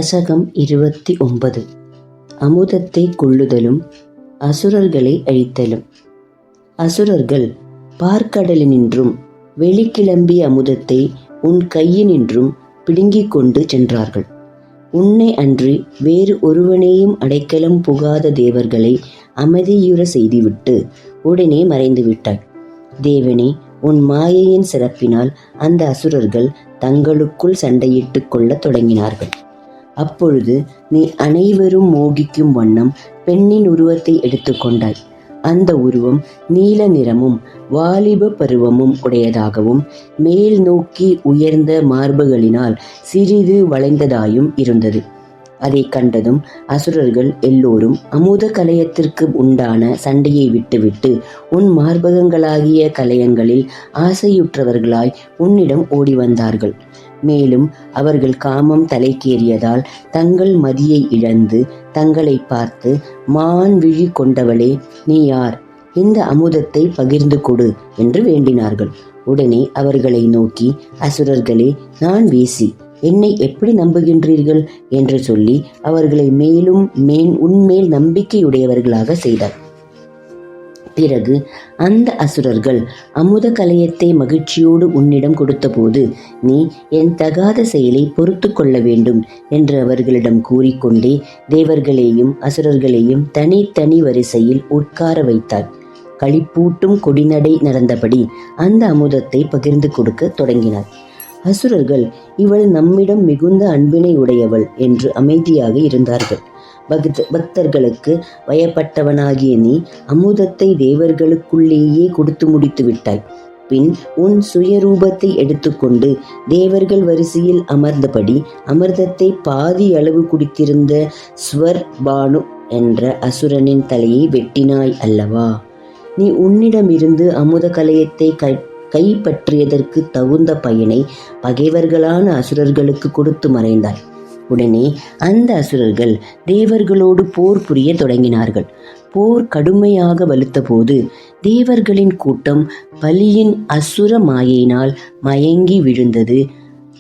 தசகம் 29. அமுதத்தை கொள்ளுதலும் அசுரர்களை அழித்தலும். அசுரர்கள் பார்க்கடலினின்றும் வெளிக்கிளம்பிய அமுதத்தை உன் கையினின்றும் பிடுங்கிக் கொண்டு சென்றார்கள். உன்னை அன்றி வேறு ஒருவனையும் அடைக்கலம் புகாத தேவர்களை அமைதியுற செய்துவிட்டு உடனே மறைந்து விட்டாய். தேவனே, உன் மாயையின் சிறப்பினால் அந்த அசுரர்கள் தங்களுக்குள் சண்டையிட்டு கொள்ளத் தொடங்கினார்கள். அப்பொழுது நீ அனைவரும் மோகிக்கும் வண்ணம் பெண்ணின் உருவத்தை எடுத்துக்கொண்டாய். அந்த உருவம் நீல நிறமும் வாலிப பருவமும் உடையதாகவும் மேல் நோக்கி உயர்ந்த மார்புகளினால் சிறிது வளைந்ததாயும் இருந்தது. அதை கண்டதும் அசுரர்கள் எல்லோரும் அமுத கலயத்திற்கு உண்டான சண்டையை விட்டுவிட்டு உன் மார்பகங்களாகிய கலயங்களில் ஆசையுற்றவர்களாய் உன்னிடம் ஓடி வந்தார்கள். மேலும் அவர்கள் காமம் தலைக்கேறியதால் தங்கள் மதியை இழந்து தங்களை பார்த்து, மான் விழி கொண்டவளே, நீ யார்? இந்த அமுதத்தை பகிர்ந்து கொடு என்று வேண்டினார்கள். உடனே அவர்களை நோக்கி, அசுரர்களே, நான் வேசி, என்னை எப்படி நம்புகின்றீர்கள் என்று சொல்லி அவர்களை மேலும் உன்மேல் நம்பிக்கையுடையவர்களாக செய்தார். பிறகு அந்த அசுரர்கள் அமுத கலயத்தை மகிழ்ச்சியோடு உன்னிடம் கொடுத்தபோது நீ என் தகாத செயலை பொறுத்து கொள்ள வேண்டும் என்று அவர்களிடம் கூறிக்கொண்டே தேவர்களையும் அசுரர்களையும் தனித்தனி வரிசையில் உட்கார வைத்தார். களிப்பூட்டும் கொடிநடை நடந்தபடி அந்த அமுதத்தை பகிர்ந்து கொடுக்க தொடங்கினார். அசுரர்கள், இவள் நம்மிடம் மிகுந்த அன்பினை உடையவள் என்று அமைதியாக இருந்தார்கள். பக்தர்களுக்கு வயப்பட்டவனாகிய நீ அமுதத்தை தேவர்களுக்குள்ளேயே கொடுத்து முடித்து விட்டாய். பின் உன் சுயரூபத்தை எடுத்துக்கொண்டு தேவர்கள் வரிசையில் அமர்ந்தபடி அமிர்தத்தை பாதி அளவு குடித்திருந்த ஸ்வர்பானு என்ற அசுரனின் தலையை வெட்டினாய் அல்லவா? நீ உன்னிடமிருந்து அமுத கலயத்தை கைப்பற்றியதற்கு தகுந்த பயனை பகைவர்களான அசுரர்களுக்கு கொடுத்து மறைந்தாய். உடனே அந்த அசுரர்கள் தேவர்களோடு போர் புரிய தொடங்கினார்கள். போர் கடுமையாக வலுத்தபோது தேவர்களின் கூட்டம் பலியின் அசுர மாயினால் மயங்கி விழுந்தது.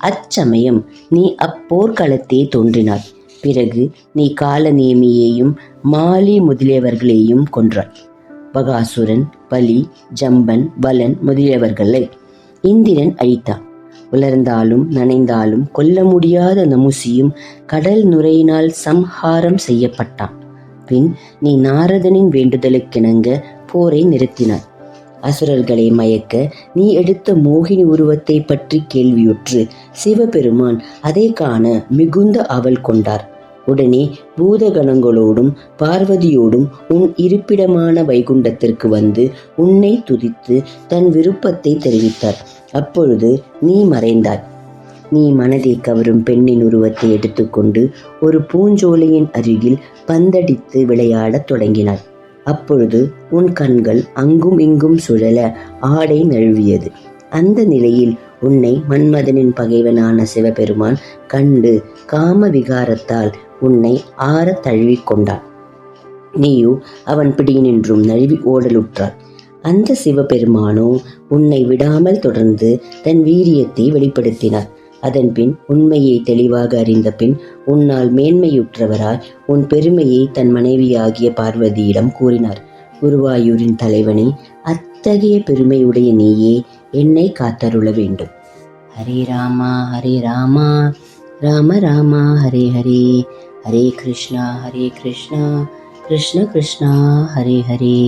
அச்சமயம் நீ அப்போர்க்களத்தே தோன்றினாய். பிறகு நீ காலநேமியையும் மாலி முதலியவர்களையும் கொன்றாய். பகாசுரன், பலி, ஜம்பன், பலன் முதலியவர்களை இந்திரன் அழித்தான். உலர்ந்தாலும் நனைந்தாலும் கொல்ல முடியாத நமுசியும் கடல் நுரையினால் சம்ஹாரம் செய்யப்பட்டான். பின் நீ நாரதனின் வேண்டுதலுக்கிணங்க போரை நிறுத்தினாய். அசுரர்களை மயக்க நீ எடுத்த மோகினி உருவத்தை பற்றி கேள்வியுற்று சிவபெருமான் அதை காண மிகுந்த ஆவல் கொண்டார். உடனே பூதகணங்களோடும் பார்வதியோடும் உன் இருப்பிடமான வைகுண்டத்திற்கு வந்து உன்னை துதித்து தன் விருப்பத்தை தெரிவித்தார். அப்பொழுது நீ மறைந்தாய். நீ மனதை கவரும் பெண்ணின் உருவத்தை எடுத்துக்கொண்டு ஒரு பூஞ்சோலையின் அருகில் பந்தடித்து விளையாடத் தொடங்கினாய். அப்பொழுது உன் கண்கள் அங்கும் இங்கும் சுழல ஆடை நழுவியது. அந்த நிலையில் உன்னை மன்மதனின் பகைவனான சிவபெருமான் கண்டு காம விகாரத்தால் உன்னை ஆற தழுவிக்கொண்டான். நீயோ அவன் பிடியினின்றும் நழுவி ஓடலுற்றார். அந்த சிவபெருமானோ உன்னை விடாமல் தொடர்ந்து தன் வீரியத்தை வெளிப்படுத்தினார். அதன்பின் உண்மையை தெளிவாக அறிந்த பின் உன்னால் மேன்மையுற்றவராய் உன் பெருமையை தன் மனைவியாகிய பார்வதியிடம் கூறினார். குருவாயூரின் தலைவனே, அத்தகைய பெருமையுடைய நீயே என்னை காத்தருள வேண்டும். ஹரே ராமா ஹரே ராமா, ராம ராமா ஹரே ஹரே, ஹரே கிருஷ்ணா கிருஷ்ண கிருஷ்ணா ஹரே ஹரே,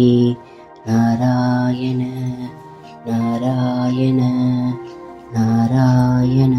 நாராயண நாராயண நாராயண.